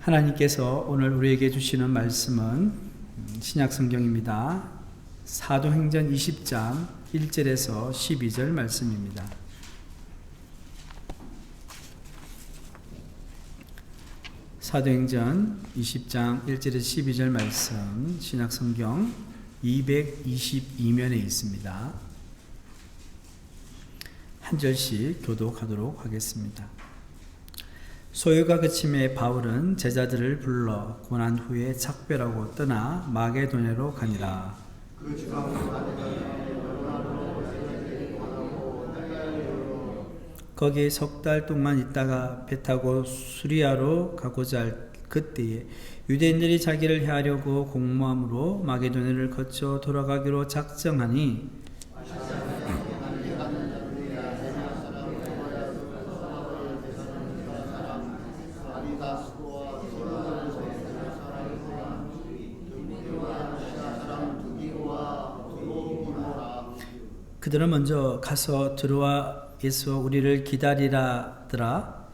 하나님께서 오늘 우리에게 주시는 말씀은 신약 성경입니다. 사도행전 20장 1절에서 12절 말씀입니다. 사도행전 20장 1절에서 12절 말씀 신약 성경 222면에 있습니다. 한 절씩 교독하도록 하겠습니다. 소요가 그침에 바울은 제자들을 불러 고난 후에 작별하고 떠나 마게도냐로 가니라. 거기에 석 달 동안 있다가 배 타고 수리아로 가고자 할 그때에 유대인들이 자기를 해하려고 공모함으로 마게도냐를 거쳐 돌아가기로 작정하니 그들은 먼저 가서 드로아에서 우리를 기다리라더라.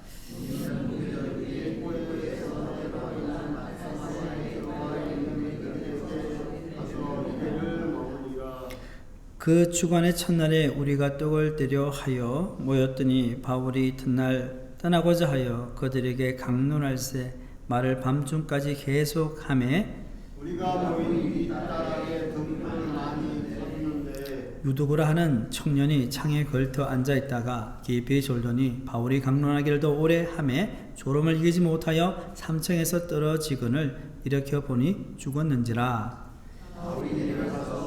그 주간의 첫날에 우리가 떡을 때려 하여 모였더니 바울이 이튿날 떠나고자 하여 그들에게 강론할세 말을 밤중까지 계속 하매 우리가 모인 뒷다락에 등불을 많이 폈는데 유두구라 하는 청년이 창에 걸터 앉아있다가 깊이 졸더니 바울이 강론하기를 더 오래 하매 졸음을 이기지 못하여 삼층에서 떨어지거늘 일으켜 보니 죽었는지라. 바울이 내려가서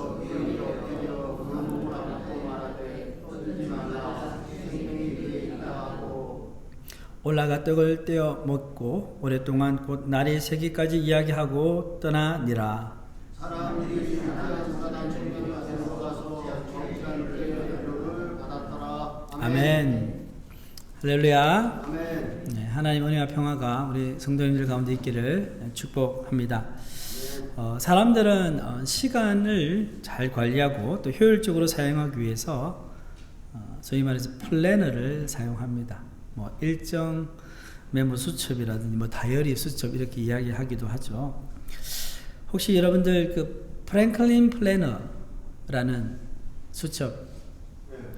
올라가 떡을 떼어 먹고 오랫동안 곧 날이 새기까지 이야기하고 떠나니라. 사람들이 아멘. 할렐루야. 아멘. 네, 하나님 은혜와 평화가 우리 성도님들 가운데 있기를 축복합니다. 사람들은 시간을 잘 관리하고 또 효율적으로 사용하기 위해서 소위 말해서 플래너를 사용합니다. 일정 메모 수첩이라든지 다이어리 수첩 이렇게 이야기하기도 하죠. 혹시 여러분들 그 프랭클린 플래너라는 수첩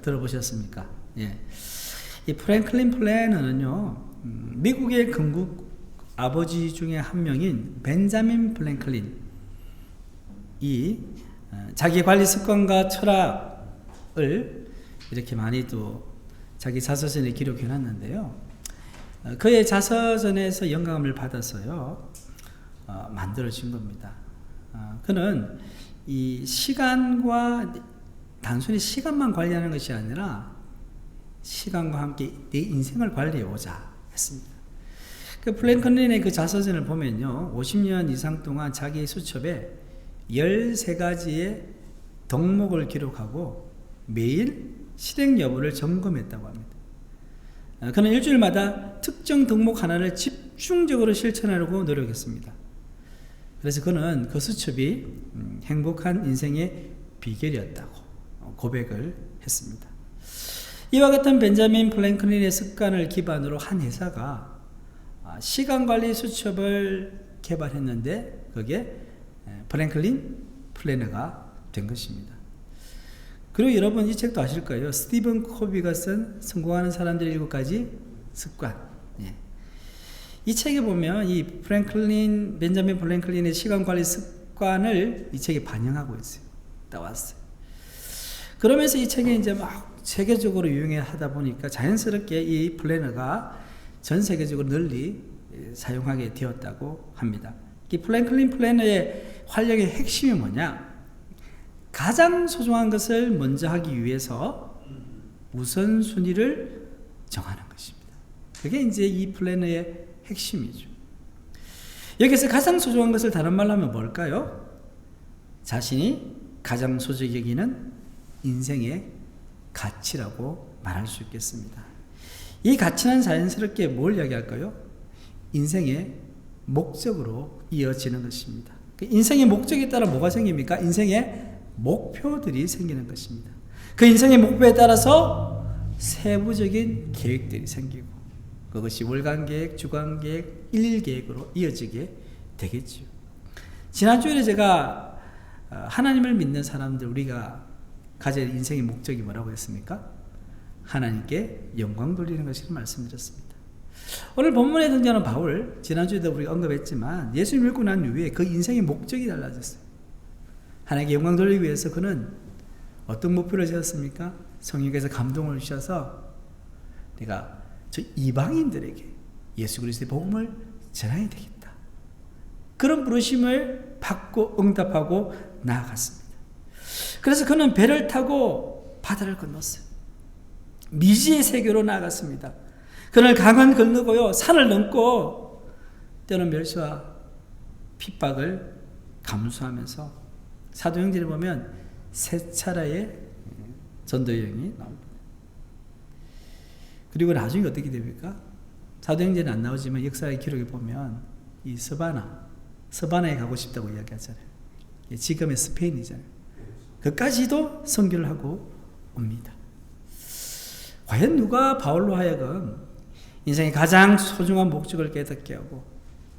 들어보셨습니까? 예. 이 프랭클린 플래너는요, 미국의 건국 아버지 중에 한 명인 벤자민 프랭클린이 자기 관리 습관과 철학을 이렇게 많이 또 자기 자서전에 기록해 놨는데요. 그의 자서전에서 영감을 받아서요, 만들어진 겁니다. 그는 이 시간과 단순히 시간만 관리하는 것이 아니라 시간과 함께 내 인생을 관리해 오자 했습니다. 그 프랭클린의 그 자서전을 보면요, 50년 이상 동안 자기 수첩에 13가지의 덕목을 기록하고 매일 실행 여부를 점검했다고 합니다. 그는 일주일마다 특정 덕목 하나를 집중적으로 실천하려고 노력했습니다. 그래서 그는 그 수첩이 행복한 인생의 비결이었다고 고백을 했습니다. 이와 같은 벤자민 프랭클린의 습관을 기반으로 한 회사가 시간관리 수첩을 개발했는데 그게 프랭클린 플래너가 된 것입니다. 그리고 여러분 이 책도 아실 거예요. 스티븐 코비가 쓴 성공하는 사람들의 7가지 습관. 예. 이 책에 보면 이 벤자민 프랭클린의 시간관리 습관을 이 책에 반영하고 있어요. 나왔어요. 그러면서 이 책이 이제 막 세계적으로 유행하다 보니까 자연스럽게 이 플래너가 전 세계적으로 널리 사용하게 되었다고 합니다. 이 프랭클린 플래너의 활력의 핵심이 뭐냐? 가장 소중한 것을 먼저 하기 위해서 우선순위를 정하는 것입니다. 그게 이제 이 플래너의 핵심이죠. 여기서 가장 소중한 것을 다른 말로 하면 뭘까요? 자신이 가장 소중히 여기는 인생의 가치라고 말할 수 있겠습니다. 이 가치는 자연스럽게 뭘 이야기할까요? 인생의 목적으로 이어지는 것입니다. 인생의 목적에 따라 뭐가 생깁니까? 인생의 목표들이 생기는 것입니다. 그 인생의 목표에 따라서 세부적인 계획들이 생기고 그것이 월간 계획, 주간 계획, 일일 계획으로 이어지게 되겠죠. 지난주에 제가 하나님을 믿는 사람들, 우리가 가질 인생의 목적이 뭐라고 했습니까? 하나님께 영광 돌리는 것이라고 말씀드렸습니다. 오늘 본문에 등장하는 바울, 지난주에도 우리가 언급했지만 예수님 믿고 난 이후에 그 인생의 목적이 달라졌어요. 하나님께 영광 돌리기 위해서 그는 어떤 목표를 세웠습니까? 성령께서 감동을 주셔서 내가 저 이방인들에게 예수 그리스도의 복음을 전해야 되겠다. 그런 부르심을 받고 응답하고 나아갔습니다. 그래서 그는 배를 타고 바다를 건넜어요. 미지의 세계로 나아갔습니다. 그는 강을 건너고요, 산을 넘고 때로는 멸시와 핍박을 감수하면서 사도행전에 보면 세 차례의 전도 여행이 나옵니다. 그리고 나중에 어떻게 됩니까? 사도행전에 안 나오지만 역사의 기록에 보면 이 서바나에 가고 싶다고 이야기하잖아요. 지금의 스페인이잖아요. 그까지도 선교를 하고 옵니다. 과연 누가 바울로 하여금 인생의 가장 소중한 목적을 깨닫게 하고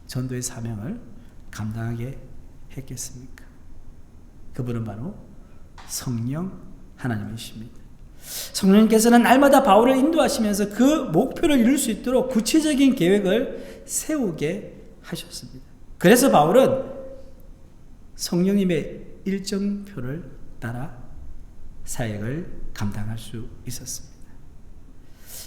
전도의 사명을 감당하게 했겠습니까? 그분은 바로 성령 하나님이십니다. 성령님께서는 날마다 바울을 인도하시면서 그 목표를 이룰 수 있도록 구체적인 계획을 세우게 하셨습니다. 그래서 바울은 성령님의 일정표를 따라 사역을 감당할 수 있었습니다.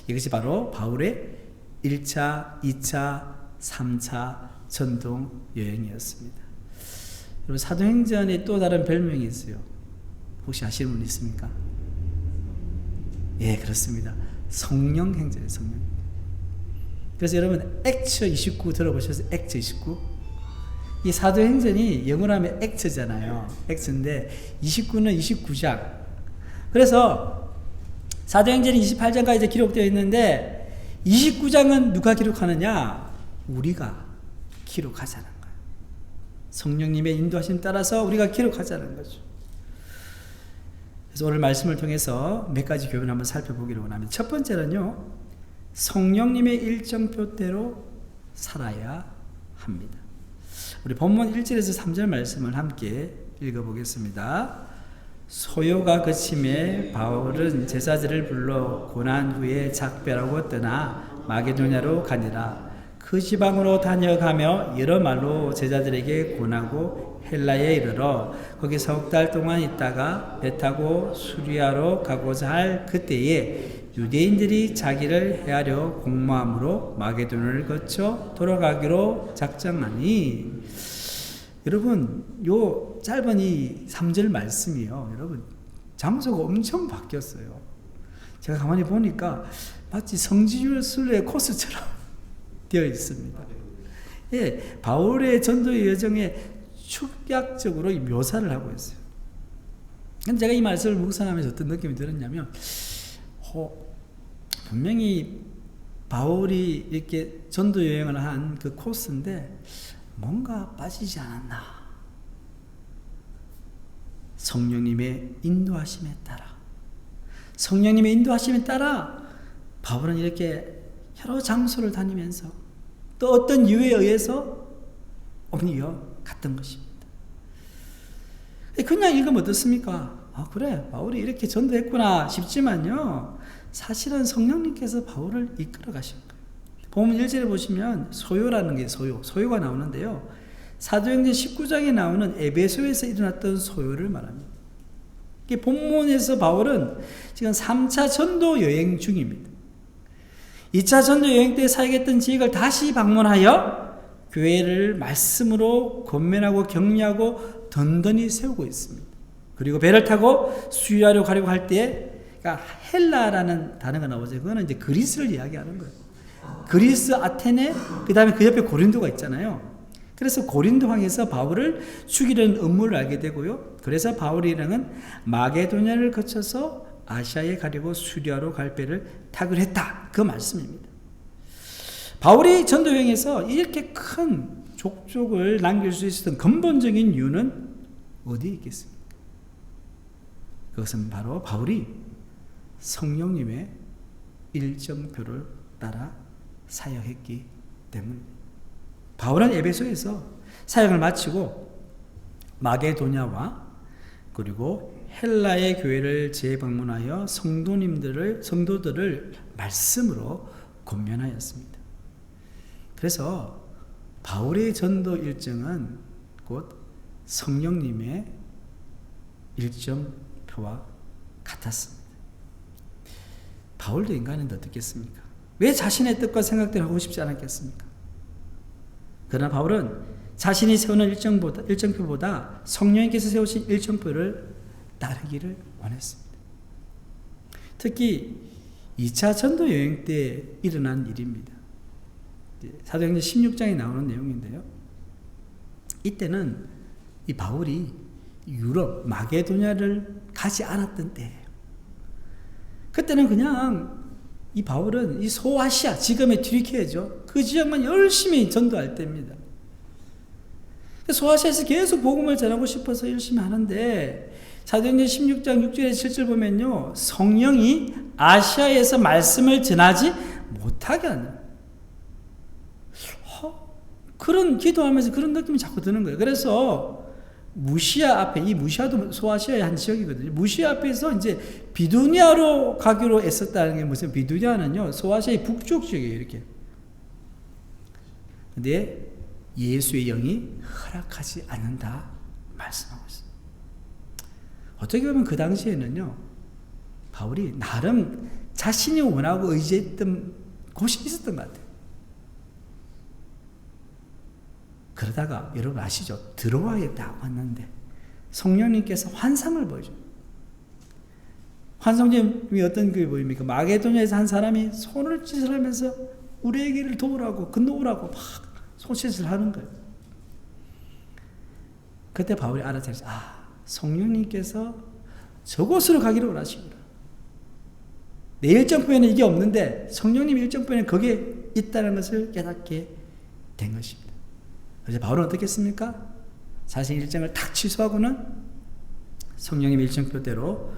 이것이 바로 바울의 1차, 2차, 3차 전동 여행이었습니다. 여러분, 사도행전에 또 다른 별명이 있어요. 혹시 아시는 분 있습니까? 예, 그렇습니다. 성령행전이에요, 성령. 그래서 여러분, 액처 29 들어보셨어요? 액처 29? 이 사도행전이 영어로 하면 액처잖아요. 액처인데 29는 29장. 그래서 사도행전이 28장까지 기록되어 있는데 29장은 누가 기록하느냐? 우리가 기록하자는 거예요. 성령님의 인도하심 따라서 우리가 기록하자는 거죠. 그래서 오늘 말씀을 통해서 몇 가지 교훈을 한번 살펴보기로 원합니다. 첫 번째는요, 성령님의 일정표대로 살아야 합니다. 우리 본문 1절에서 3절 말씀을 함께 읽어보겠습니다. 소요가 그침에 바울은 제자들을 불러 고난 후에 작별하고 떠나 마게도냐로 가니라. 그 지방으로 다녀가며 여러 말로 제자들에게 권하고 헬라에 이르러 거기 석 달 동안 있다가 배 타고 수리아로 가고자 할 그때에 유대인들이 자기를 해하려 공모함으로 마게도냐를 거쳐 돌아가기로 작정하니. 여러분, 요 짧은 이 3절 말씀이요, 여러분, 장소가 엄청 바뀌었어요. 제가 가만히 보니까 마치 성지순례 코스처럼 되어 있습니다. 예, 바울의 전도의 여정에 축약적으로 묘사를 하고 있어요. 근데 제가 이 말씀을 묵상하면서 어떤 느낌이 들었냐면, 분명히 바울이 이렇게 전도 여행을 한 그 코스인데 뭔가 빠지지 않았나. 성령님의 인도하심에 따라 바울은 이렇게 여러 장소를 다니면서 또 어떤 이유에 의해서 옮겨 갔던 것입니다. 그냥 읽으면 어떻습니까? 그래, 바울이 이렇게 전도했구나 싶지만요, 사실은 성령님께서 바울을 이끌어 가신 거예요. 본문 1절에 보시면 소요라는 게 소요가 나오는데요, 사도행전 19장에 나오는 에베소에서 일어났던 소요를 말합니다. 본문에서 바울은 지금 3차 전도 여행 중입니다. 2차 전도 여행 때 사역했던 지역을 다시 방문하여 교회를 말씀으로 권면하고 격려하고 든든히 세우고 있습니다. 그리고 배를 타고 수리아로 가려고 할 때, 그러니까 헬라라는 단어가 나오죠. 그거는 이제 그리스를 이야기하는 거예요. 그리스, 아테네, 그 다음에 그 옆에 고린도가 있잖아요. 그래서 고린도 항에서 바울을 죽이려는 음모를 알게 되고요. 그래서 바울이랑은 마게도냐를 거쳐서 아시아에 가려고 수리아로 갈 배를 타기로 했다. 그 말씀입니다. 바울이 전도 여행에서 이렇게 큰 족적을 남길 수 있었던 근본적인 이유는 어디에 있겠습니까? 그것은 바로 바울이 성령님의 일정표를 따라 사역했기 때문에 바울은 에베소에서 사역을 마치고 마게도냐와 그리고 헬라의 교회를 재방문하여 성도들을 말씀으로 권면하였습니다. 그래서 바울의 전도 일정은 곧 성령님의 일정표와 같았습니다. 바울도 인간인데 어떻겠습니까? 왜 자신의 뜻과 생각대로 하고 싶지 않았겠습니까? 그러나 바울은 자신이 세우는 일정표보다 성령님께서 세우신 일정표를 따르기를 원했습니다. 특히 2차 전도 여행 때 일어난 일입니다. 사도행전 16장에 나오는 내용인데요. 이때는 이 바울이 유럽 마게도냐를 가지 않았던 때예요. 그때는 그냥 이 바울은 이 소아시아, 지금의 튀르키예죠. 그 지역만 열심히 전도할 때입니다. 소아시아에서 계속 복음을 전하고 싶어서 열심히 하는데 사도행전 16장 6절에 7절 보면요. 성령이 아시아에서 말씀을 전하지 못하게 하는 그런 기도하면서 그런 느낌이 자꾸 드는 거예요. 그래서 무시아 앞에, 이 무시아도 소아시아의 한 지역이거든요. 무시아 앞에서 이제 비두니아로 가기로 애썼다는 게 무슨, 비두니아는요, 소아시아의 북쪽 지역이에요, 이렇게. 근데 예수의 영이 허락하지 않는다 말씀하고 있어요. 어떻게 보면 그 당시에는요, 바울이 나름 자신이 원하고 의지했던 곳이 있었던 것 같아요. 그러다가 여러분 아시죠? 드로아에 딱 왔는데 성령님께서 환상을 보여줘요. 환상점이 어떤 게 보입니까? 마게도냐에서 한 사람이 손짓을 하면서 우리에게를 도우라고, 건너오라고 막 손짓을 하는 거예요. 그때 바울이 알아차렸어요. 성령님께서 저곳으로 가기를 원하시구나. 내 일정표에는 이게 없는데 성령님 일정표에는 거기에 있다는 것을 깨닫게 된 것입니다. 그래서 바울은 어떻게 했습니까? 자신의 일정을 탁 취소하고는 성령님 일정표대로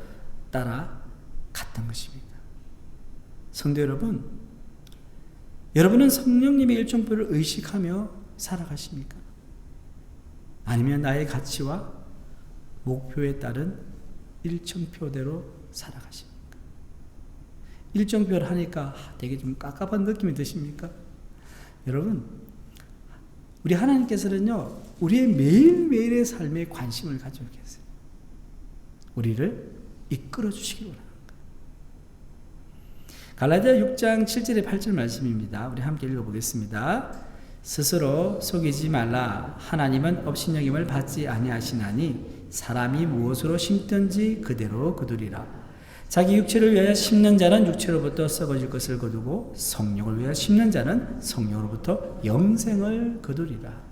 따라갔던 것입니다. 성도 여러분, 여러분은 성령님의 일정표를 의식하며 살아가십니까? 아니면 나의 가치와 목표에 따른 일정표대로 살아가십니까? 일정표를 하니까 되게 좀 깝깝한 느낌이 드십니까? 여러분, 우리 하나님께서는요, 우리의 매일매일의 삶에 관심을 가지고 계세요. 우리를 이끌어 주시기 원합니다. 갈라디아 6장 7절에 8절 말씀입니다. 우리 함께 읽어보겠습니다. 스스로 속이지 말라. 하나님은 업신여김을 받지 아니하시나니 사람이 무엇으로 심든지 그대로 거두리라. 자기 육체를 위하여 심는 자는 육체로부터 썩어질 것을 거두고 성령을 위하여 심는 자는 성령으로부터 영생을 거두리라.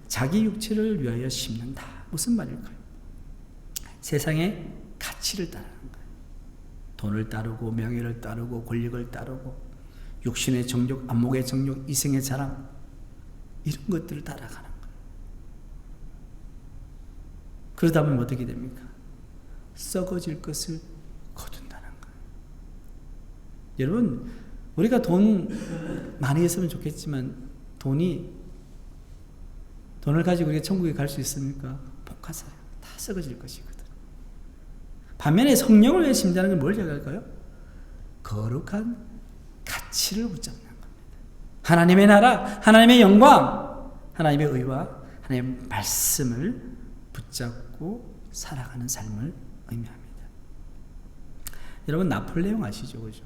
자기 육체를 위하여 심는다. 무슨 말일까요? 세상의 가치를 따르는 거예요. 돈을 따르고 명예를 따르고 권력을 따르고 육신의 정욕, 안목의 정욕, 이생의 자랑, 이런 것들을 따라가는 거예요. 그러다 보면 어떻게 됩니까? 썩어질 것을 거둔다는 거예요. 여러분, 우리가 돈 많이 있으면 좋겠지만 돈을 가지고 우리가 천국에 갈 수 있습니까? 복하사요. 다 썩어질 것이거든. 반면에 성령을 위해 심자는 건 뭘 얘기할까요? 거룩한 가치를 붙잡는 겁니다. 하나님의 나라, 하나님의 영광, 하나님의 의와 하나님의 말씀을 붙잡고 살아가는 삶을 의미합니다. 여러분, 나폴레옹 아시죠? 그죠?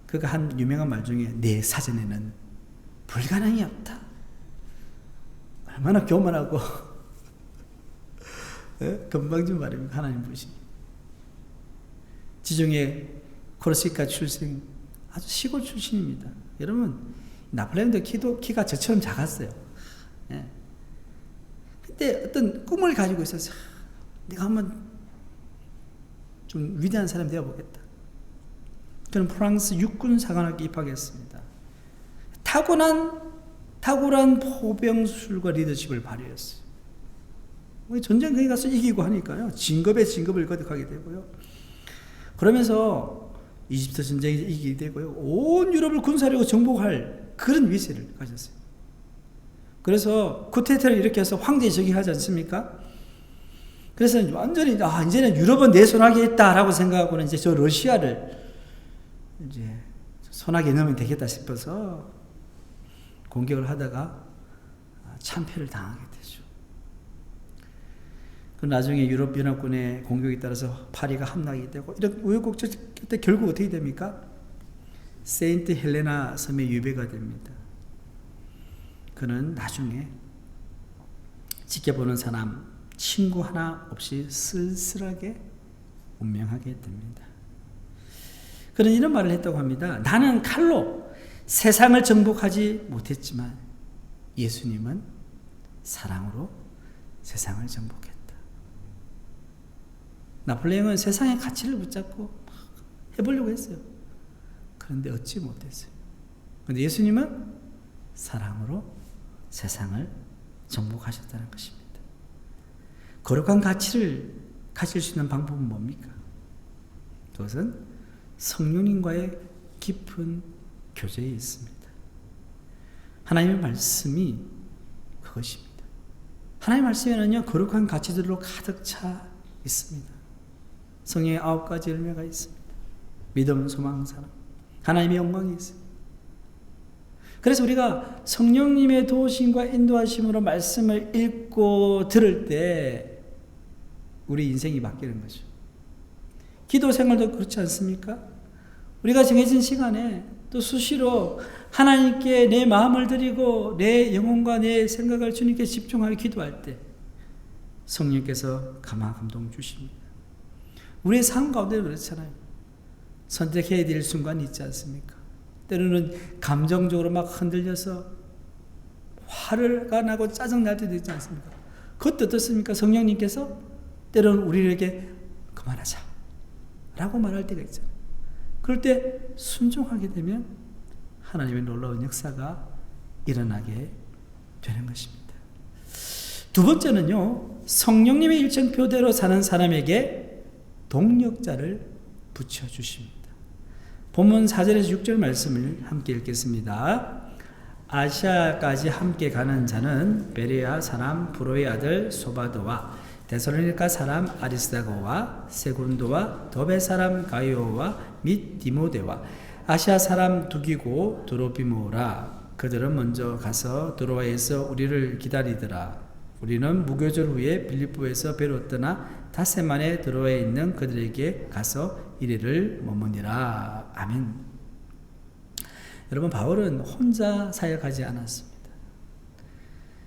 그가 한 유명한 말 중에 내 사전에는 불가능이 없다. 얼마나 교만하고 건방진 말입니다. 하나님 보시니. 지중해 코르시카 출생, 아주 시골 출신입니다. 여러분, 나폴레옹도 키가 저처럼 작았어요. 그때 어떤 꿈을 가지고 있었어요. 내가 한번 좀 위대한 사람이 되어보겠다. 저는 프랑스 육군 사관학교에 입학했습니다. 탁월한 포병술과 리더십을 발휘했어요. 전쟁 거기 가서 이기고 하니까요. 진급에 진급을 거듭하게 되고요. 그러면서 이집트 전쟁에 이기게 되고요. 온 유럽을 군사력으로 정복할 그런 위세를 가졌어요. 그래서 쿠데타를 일으켜서 황제에 즉위하지 않습니까? 그래서 완전히 이제는 유럽은 내 손아귀에 있다라고 생각하고는 이제 저 러시아를 이제 손아귀에 넣으면 되겠다 싶어서 공격을 하다가 참패를 당하게 되죠. 그 나중에 유럽 연합군의 공격에 따라서 파리가 함락이 되고 이런 우여곡절 끝에 결국 어떻게 됩니까? 세인트 헬레나 섬에 유배가 됩니다. 그는 나중에 지켜보는 사람, 친구 하나 없이 쓸쓸하게 운명하게 됩니다. 그는 이런 말을 했다고 합니다. 나는 칼로 세상을 정복하지 못했지만 예수님은 사랑으로 세상을 정복했다. 나폴레옹은 세상의 가치를 붙잡고 해보려고 했어요. 그런데 얻지 못했어요. 그런데 예수님은 사랑으로 세상을 정복하셨다는 것입니다. 거룩한 가치를 가질 수 있는 방법은 뭡니까? 그것은 성령님과의 깊은 교제에 있습니다. 하나님의 말씀이 그것입니다. 하나님의 말씀에는요, 거룩한 가치들로 가득 차 있습니다. 성령의 9가지 열매가 있습니다. 믿음, 소망, 사랑, 하나님의 영광이 있습니다. 그래서 우리가 성령님의 도우심과 인도하심으로 말씀을 읽고 들을 때 우리 인생이 바뀌는 거죠. 기도 생활도 그렇지 않습니까? 우리가 정해진 시간에 또 수시로 하나님께 내 마음을 드리고 내 영혼과 내 생각을 주님께 집중하여 기도할 때 성령께서 감동 주십니다. 우리의 삶 가운데 그렇잖아요. 선택해야 될 순간이 있지 않습니까? 때로는 감정적으로 막 흔들려서 화가 나고 짜증날 때도 있지 않습니까? 그것도 어떻습니까? 성령님께서 때로는 우리에게 그만하자 라고 말할 때가 있잖아요. 그럴 때 순종하게 되면 하나님의 놀라운 역사가 일어나게 되는 것입니다. 두 번째는요, 성령님의 일정표대로 사는 사람에게 동력자를 붙여주십니다. 본문 4절에서 6절 말씀을 함께 읽겠습니다. 아시아까지 함께 가는 자는 베레아 사람 브로의 아들 소바도와 데살로니가 사람 아리스다고와 세군도와 더베 사람 가이오와 및 디모데와 아시아 사람 두기고 드로피모라. 그들은 먼저 가서 드로아에서 우리를 기다리더라. 우리는 무교절 후에 빌립보에서 배로 떠나 닷새 만에 드로아에 있는 그들에게 가서 이래를 머무니라. 아멘. 여러분, 바울은 혼자 사역하지 않았습니다.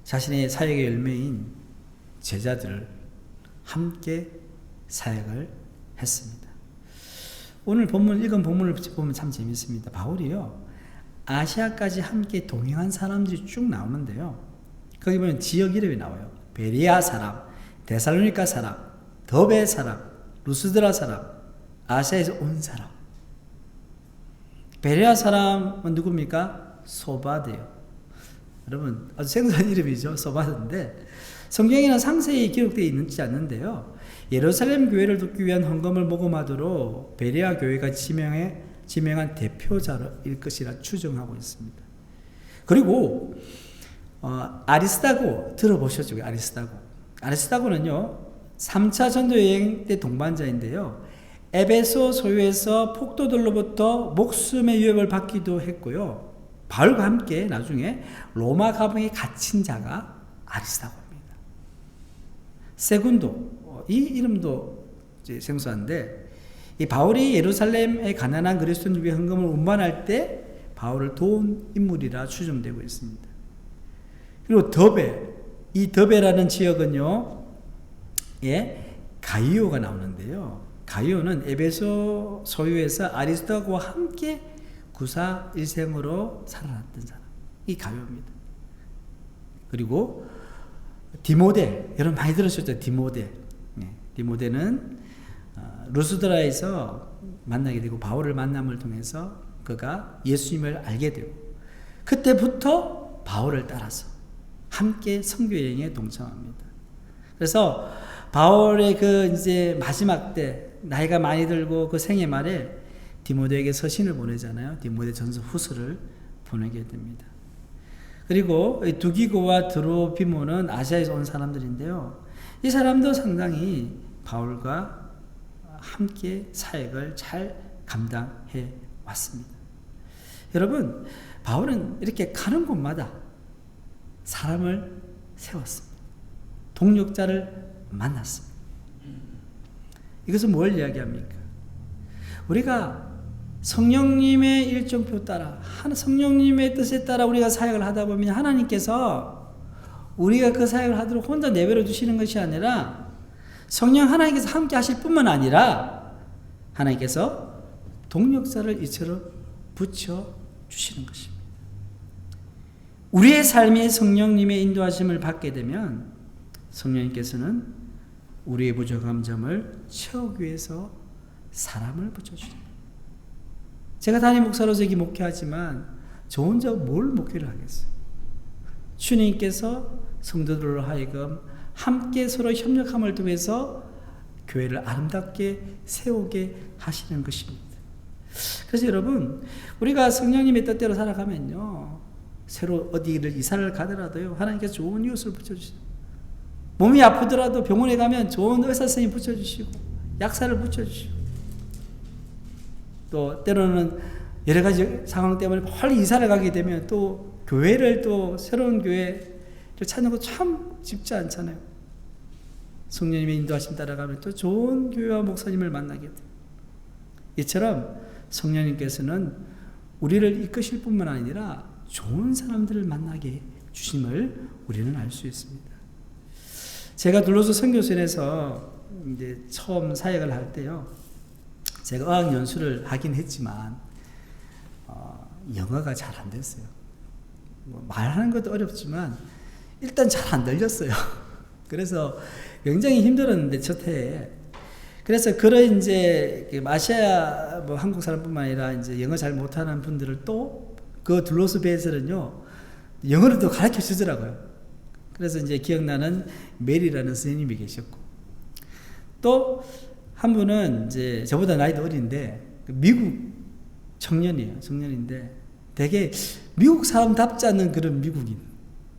자신의 사역의 열매인 제자들을 함께 사역을 했습니다. 오늘 읽은 본문을 보면 참 재밌습니다. 바울이요, 아시아까지 함께 동행한 사람들이 쭉 나오는데요. 거기 보면 지역 이름이 나와요. 베레아 사람, 데살로니가 사람, 더베 사람, 루스드라 사람, 아시아에서 온 사람. 베레아 사람은 누굽니까? 소바데요. 여러분, 아주 생소한 이름이죠. 소바데인데 성경에는 상세히 기록되어 있지 않는데요. 예루살렘 교회를 돕기 위한 헌금을 모금하도록 베레아 교회가 지명한 대표자일 것이라 추정하고 있습니다. 그리고 아리스다고 들어보셨죠? 아리스다고는요 3차 전도 여행 때 동반자인데요. 에베소 소유에서 폭도들로부터 목숨의 위협을 받기도 했고요. 바울과 함께 나중에 로마 감옥에 갇힌 자가 아리스다고입니다. 세군도, 이 이름도 생소한데, 이 바울이 예루살렘의 가난한 그리스도인 위해 헌금을 운반할 때 바울을 도운 인물이라 추정되고 있습니다. 그리고 이 더베라는 지역은요, 가이오가 나오는데요. 가이오는 에베소 소유에서 아리스도하고 함께 구사 일생으로 살아났던 사람, 이 가이오입니다. 그리고 디모데, 여러분 많이 들으셨죠? 디모데는 루스드라에서 만나게 되고 바울을 만남을 통해서 그가 예수님을 알게 되고 그때부터 바울을 따라서 함께 선교 여행에 동참합니다. 그래서 바울의 이제 마지막 때 나이가 많이 들고 그 생애 말에 디모데에게 서신을 보내잖아요. 디모데전서 후서를 보내게 됩니다. 그리고 두기고와 드로피모는 아시아에서 온 사람들인데요. 이 사람도 상당히 바울과 함께 사역을 잘 감당해 왔습니다. 여러분, 바울은 이렇게 가는 곳마다 사람을 세웠습니다. 동력자를 만났습니다. 이것은 뭘 이야기합니까? 우리가 성령님의 일정표 따라, 성령님의 뜻에 따라 우리가 사역을 하다 보면 하나님께서 우리가 그 사역을 하도록 혼자 내버려 두시는 것이 아니라 성령 하나님께서 함께 하실 뿐만 아니라 하나님께서 동력자를 이처럼 붙여 주시는 것입니다. 우리의 삶이 성령님의 인도하심을 받게 되면 성령님께서는 우리의 부족한 점을 채우기 위해서 사람을 붙여주십니다. 제가 담임 목사로서 이렇게 목회하지만 저 혼자 뭘 목회를 하겠어요? 주님께서 성도들로 하여금 함께 서로 협력함을 통해서 교회를 아름답게 세우게 하시는 것입니다. 그래서 여러분, 우리가 성령님의 뜻대로 살아가면요, 새로 어디를 이사를 가더라도요, 하나님께서 좋은 이웃을 붙여주세요. 몸이 아프더라도 병원에 가면 좋은 의사 선생님 붙여주시고 약사를 붙여주시고, 또 때로는 여러 가지 상황 때문에 빨리 이사를 가게 되면 또 교회를, 또 새로운 교회를 찾는 거 참 쉽지 않잖아요. 성령님의 인도하심 따라가면 또 좋은 교회와 목사님을 만나게 돼요. 이처럼 성령님께서는 우리를 이끄실 뿐만 아니라 좋은 사람들을 만나게 주심을 우리는 알 수 있습니다. 제가 둘러서 선교선에서 이제 처음 사역을 할 때요, 제가 어학 연수를 하긴 했지만 영어가 잘 안 됐어요. 말하는 것도 어렵지만 일단 잘 안 들렸어요. 그래서 굉장히 힘들었는데 첫 해에. 그래서 그런 이제 아시아 한국 사람뿐만 아니라 이제 영어 잘 못하는 분들을 또 그 둘러서 배에서는요, 영어를 또 가르쳐 주더라고요. 그래서 이제 기억나는 메리라는 선생님이 계셨고, 또 한 분은 이제 저보다 나이도 어린데 미국 청년인데 되게 미국 사람답지 않는 그런 미국인.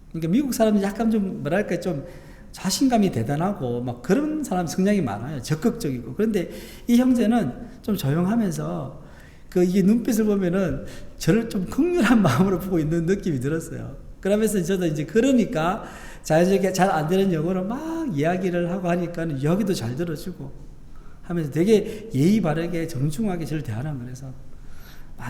그러니까 미국 사람이 약간 좀 뭐랄까 좀 자신감이 대단하고 막 그런 사람 성향이 많아요. 적극적이고. 그런데 이 형제는 좀 조용하면서 이게 눈빛을 보면은 저를 좀 극렬한 마음으로 보고 있는 느낌이 들었어요. 그러면서 저도 이제 그러니까 자연스럽게 잘 안 되는 영어로 막 이야기를 하고 하니까 여기도 잘 들어주고 하면서 되게 예의 바르게 정중하게 저를 대하는 거라서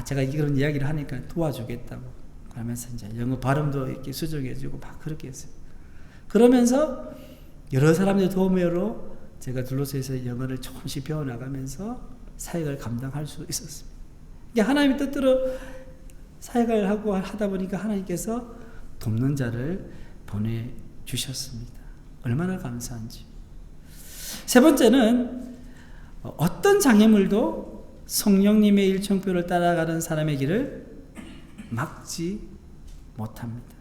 제가 그런 이야기를 하니까 도와주겠다고 그러면서 이제 영어 발음도 이렇게 수정해주고 막 그렇게 했어요. 그러면서 여러 사람들의 도움으로 제가 둘러서에서 영어를 조금씩 배워나가면서 사역을 감당할 수 있었습니다. 하나님의 뜻대로 사역을 하고 하다 보니까 하나님께서 돕는 자를 보내주셨습니다. 얼마나 감사한지. 세 번째는 어떤 장애물도 성령님의 일정표를 따라가는 사람의 길을 막지 못합니다.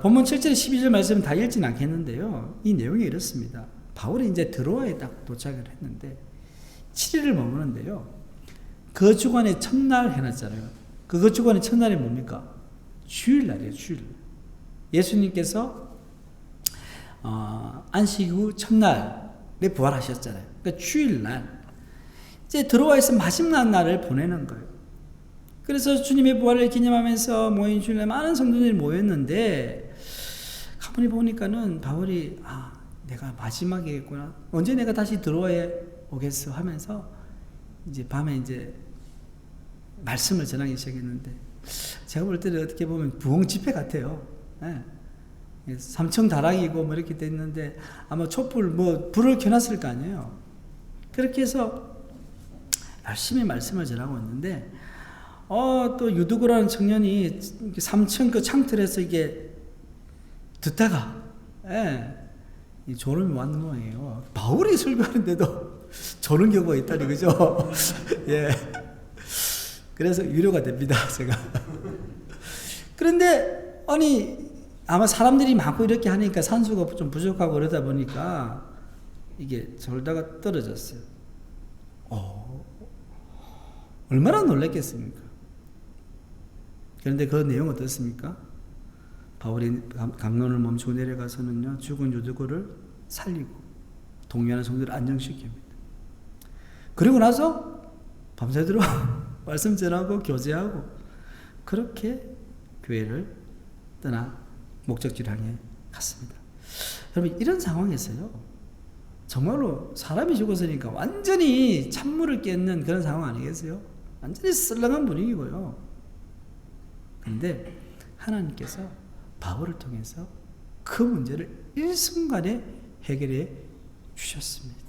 본문 7절 12절 말씀은 다 읽진 않겠는데요. 이 내용이 이렇습니다. 바울이 이제 드로아에 딱 도착을 했는데 7일을 머무는데요. 거주관의 첫날 해놨잖아요. 그 거주관의 첫날이 뭡니까? 주일날이에요. 주일날. 예수님께서 안식 후 첫날에 부활하셨잖아요. 그러니까 주일날. 이제 드로아에서 마지막 날을 보내는 거예요. 그래서 주님의 부활을 기념하면서 모인 주일날 많은 성도들이 모였는데 가만히 보니까는 바울이 내가 마지막이겠구나. 언제 내가 다시 드로아에 오겠어 하면서 이제 밤에 이제 말씀을 전하기 시작했는데 제가 볼 때는 어떻게 보면 부흥 집회 같아요. 네. 삼청다락이고 뭐 이렇게 됐는데 아마 촛불 불을 켜놨을 거 아니에요. 그렇게 해서 열심히 말씀을 전하고 있는데 또 유두고라는 청년이 3층 그 창틀에서 이게 듣다가 졸음이 왔는 모양이에요. 바울이 설교하는데도 저런 경우가 있다니, 그죠? 예. 그래서 위로가 됩니다, 제가. 그런데, 아마 사람들이 많고 이렇게 하니까 산소가 좀 부족하고 그러다 보니까 이게 졸다가 떨어졌어요. 얼마나 놀랐겠습니까? 그런데 그 내용 어떻습니까? 바울이 강론을 멈추고 내려가서는요, 죽은 유두고를 살리고 동요하는 성도를 안정시킵니다. 그리고 나서 밤새도록 말씀 전하고 교제하고 그렇게 교회를 떠나 목적지를 향해 갔습니다. 여러분, 이런 상황에서요, 정말로 사람이 죽었으니까 완전히 찬물을 깼는 그런 상황 아니겠어요? 완전히 썰렁한 분위기고요. 그런데 하나님께서 바울을 통해서 그 문제를 일순간에 해결해 주셨습니다.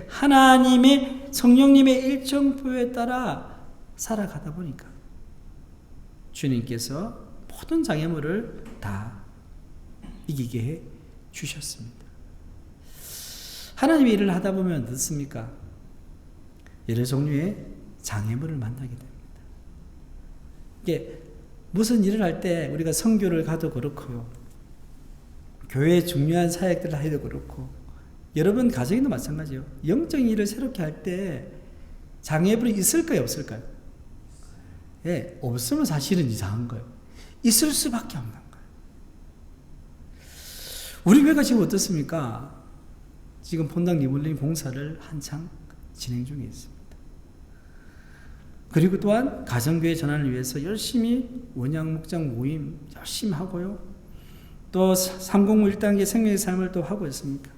하나님의 성령님의 일정표에 따라 살아가다 보니까 주님께서 모든 장애물을 다 이기게 해 주셨습니다. 하나님의 일을 하다 보면 어떻습니까? 여러 종류의 장애물을 만나게 됩니다. 이게 무슨 일을 할 때 우리가 선교를 가도 그렇고요, 교회의 중요한 사역들을 해도 그렇고, 여러분 가정에도 마찬가지예요. 영적인 일을 새롭게 할 때 장애물이 있을까요, 없을까요? 예, 없으면 사실은 이상한 거예요. 있을 수밖에 없는 거예요. 우리 교회가 지금 어떻습니까? 지금 본당 리몰링 공사를 한창 진행 중에 있습니다. 그리고 또한 가정교회 전환을 위해서 열심히 원양 목장 모임 열심히 하고요, 또 3공무 1단계 생명의 삶을 또 하고 있습니까?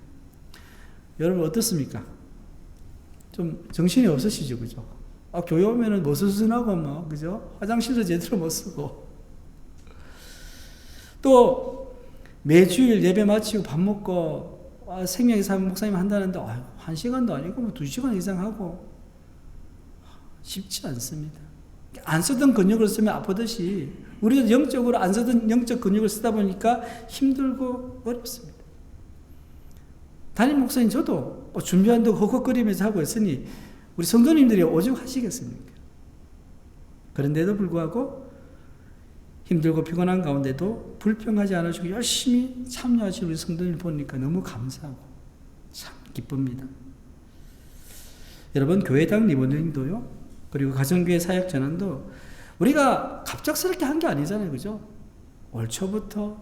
여러분 어떻습니까? 좀 정신이 없으시죠, 그죠? 교회 오면은 머스슨하고 뭐, 그죠? 화장실도 제대로 못 쓰고, 또 매주일 예배 마치고 밥 먹고 생명의 삶 목사님 한다는데 1시간도 아니고 뭐 2시간 이상 하고 쉽지 않습니다. 안 쓰던 근육을 쓰면 아프듯이 우리도 영적으로 안 쓰던 영적 근육을 쓰다 보니까 힘들고 어렵습니다. 담임 목사님 저도 준비한다고 헉헉거리면서 하고 있으니 우리 성도님들이 오죽하시겠습니까? 그런데도 불구하고 힘들고 피곤한 가운데도 불평하지 않으시고 열심히 참여하시는 우리 성도님을 보니까 너무 감사하고 참 기쁩니다. 여러분, 교회당 리모델링도요, 그리고 가정교회 사역 전환도 우리가 갑작스럽게 한 게 아니잖아요, 그죠? 올 초부터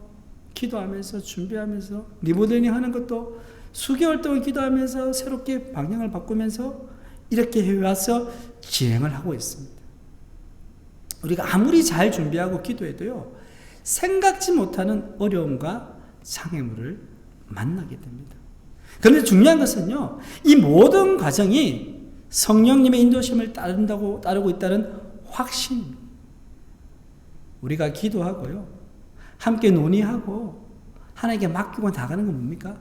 기도하면서 준비하면서 리모델링 하는 것도 수개월 동안 기도하면서 새롭게 방향을 바꾸면서 이렇게 해와서 진행을 하고 있습니다. 우리가 아무리 잘 준비하고 기도해도요, 생각지 못하는 어려움과 장애물을 만나게 됩니다. 그런데 중요한 것은요, 이 모든 과정이 성령님의 인도심을 따르고 있다는 확신. 우리가 기도하고요, 함께 논의하고 하나님께 맡기고 나가는 건 뭡니까?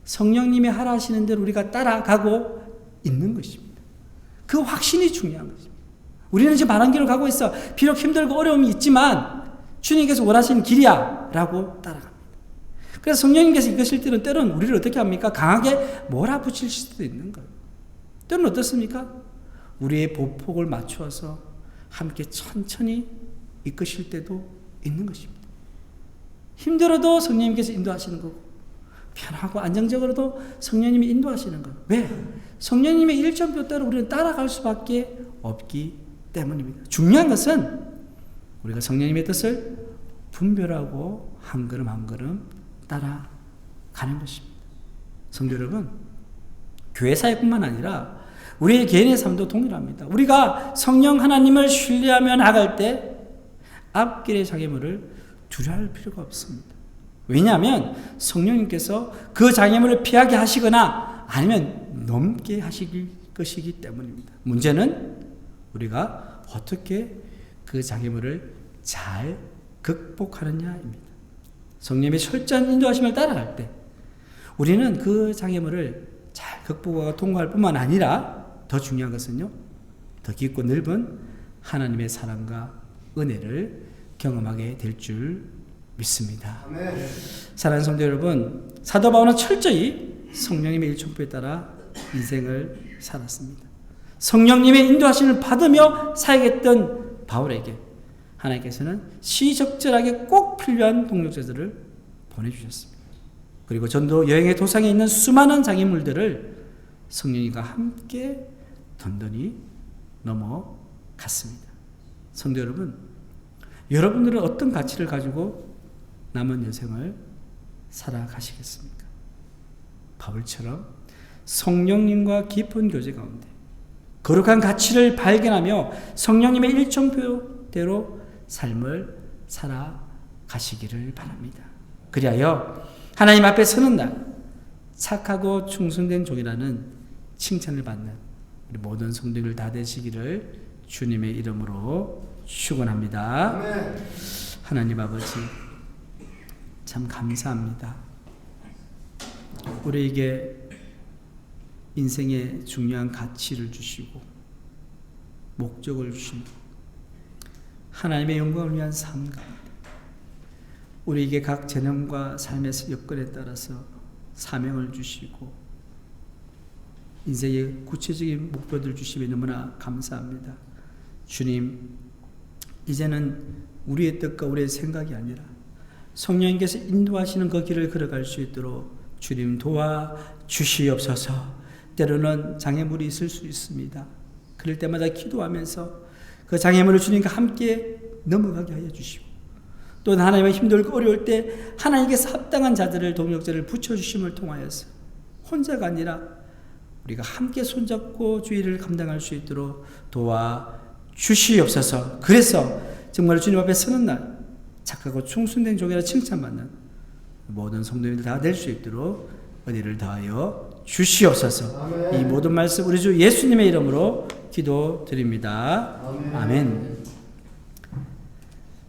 성령님이 하라 하시는 대로 우리가 따라가고 있는 것입니다. 그 확신이 중요한 것입니다. 우리는 지금 바른 길을 가고 있어. 비록 힘들고 어려움이 있지만 주님께서 원하시는 길이야 라고 따라갑니다. 그래서 성령님께서 이끄실 때는 때로는 우리를 어떻게 합니까? 강하게 몰아붙일 수도 있는 거예요. 때로는 어떻습니까? 우리의 보폭을 맞추어서 함께 천천히 이끄실 때도 있는 것입니다. 힘들어도 성령님께서 인도하시는 거고, 편하고 안정적으로도 성령님이 인도하시는 거예요. 왜? 성령님의 일정표대로 우리는 따라갈 수밖에 없기 때문입니다. 중요한 것은 우리가 성령님의 뜻을 분별하고 한 걸음 한 걸음 따라가는 것입니다. 성도 여러분, 교회 사역뿐만 아니라 우리의 개인의 삶도 동일합니다. 우리가 성령 하나님을 신뢰하며 나갈 때 앞길의 장애물을 두려워할 필요가 없습니다. 왜냐하면 성령님께서 그 장애물을 피하게 하시거나 아니면 넘게 하실 것이기 때문입니다. 문제는 우리가 어떻게 그 장애물을 잘 극복하느냐입니다. 성령님의 철저한 인도하심을 따라갈 때 우리는 그 장애물을 잘 극복하고 통과할 뿐만 아니라 더 중요한 것은요, 더 깊고 넓은 하나님의 사랑과 은혜를 경험하게 될 줄 믿습니다. 네. 사랑하는 성도 여러분, 사도 바울은 철저히 성령님의 일정표에 따라 인생을 살았습니다. 성령님의 인도하심을 받으며 사역했던 바울에게 하나님께서는 시적절하게 꼭 필요한 동력자들을 보내주셨습니다. 그리고 전도 여행의 도상에 있는 수많은 장애물들을 성령님과 함께 든든히 넘어갔습니다. 성도 여러분, 여러분들은 어떤 가치를 가지고 남은 여생을 살아가시겠습니까? 바울처럼 성령님과 깊은 교제 가운데 거룩한 가치를 발견하며 성령님의 일정표대로 삶을 살아가시기를 바랍니다. 그리하여 하나님 앞에 서는 날 착하고 충성된 종이라는 칭찬을 받는 우리 모든 성도들 다 되시기를 주님의 이름으로 축원합니다. 하나님 아버지 참 감사합니다. 우리에게 인생의 중요한 가치를 주시고 목적을 주시고 하나님의 영광을 위한 삶 가운데 우리에게 각 재능과 삶의 여건에 따라서 사명을 주시고 인생의 구체적인 목표들을 주시면 너무나 감사합니다. 주님, 이제는 우리의 뜻과 우리의 생각이 아니라 성령님께서 인도하시는 그 길을 걸어갈 수 있도록 주님 도와주시옵소서. 때로는 장애물이 있을 수 있습니다. 그럴 때마다 기도하면서 그 장애물을 주님과 함께 넘어가게 하여 주시고 또 하나님의 힘들고 어려울 때 하나님께서 합당한 자들을 동역자를 붙여주심을 통하여서 혼자가 아니라 우리가 함께 손잡고 주의를 감당할 수 있도록 도와주시옵소서. 그래서 정말 주님 앞에 서는 날 착하고 충성된 종이라 칭찬받는 모든 성도님들 다 될 수 있도록 은혜를 다하여 주시옵소서. 아멘. 이 모든 말씀 우리 주 예수님의 이름으로 기도드립니다. 아멘. 아멘.